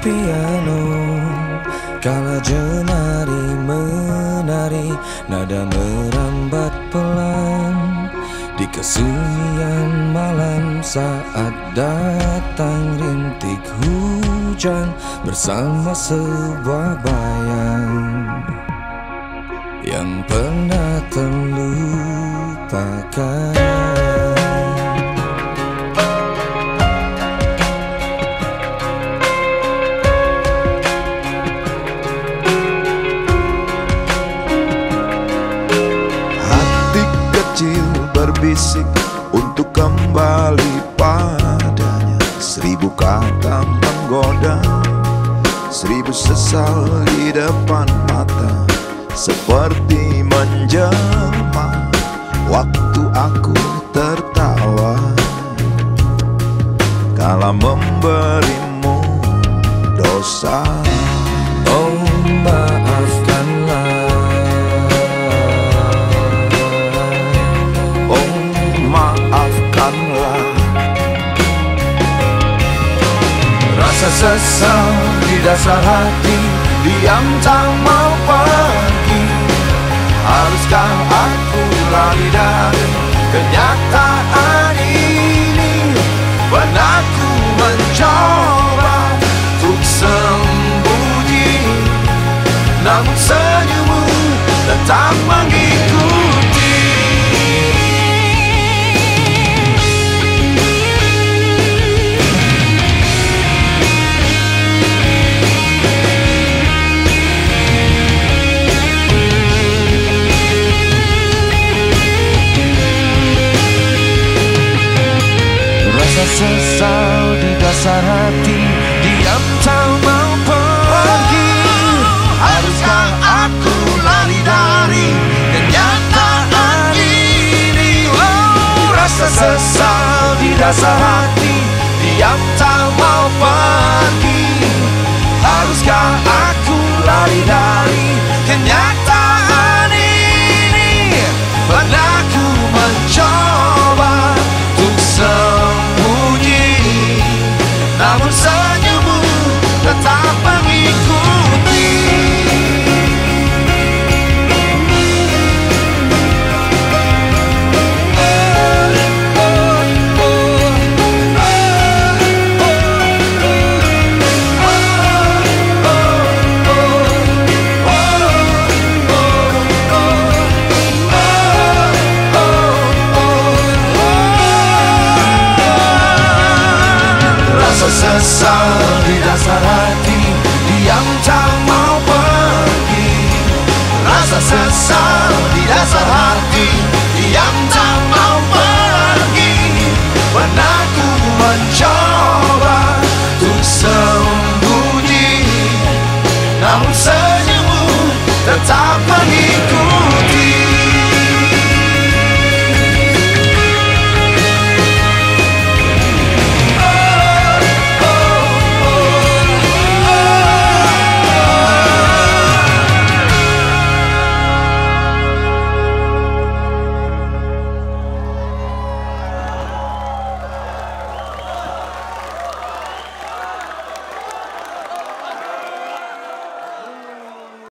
piano, kala jenari menari, nada merambat pelan di kesunyian malam saat datang rintik hujan bersama sebuah bayang yang pernah terlupakan. Berbisik untuk kembali padanya, 1000 kata menggoda, 1000 sesal di depan mata, seperti menjelma waktu aku tertawa kala memberimu dosa. Oh, maafkanlah, maafkanlah. Rasa sesal di dasar hati, diam tak mau pergi. Haruskah aku lari dari kenyataan ini? Pernah ku mencoba untuk sembunyi, namun senyummu tetap mengikuti. Sesal di dasar hati, diam tak mau pergi. Haruskah aku lari dari kenyataan ini? Oh, rasa sesal di dasar hati, diam tak mau pergi. Haruskah aku lari dari kenyataan ini? Pernah ku mencoba untuk namun senyummu tetap mengikuti. Sesal di dasar hati, diam tak mau pergi. Rasa sesal di dasar hati, diam tak mau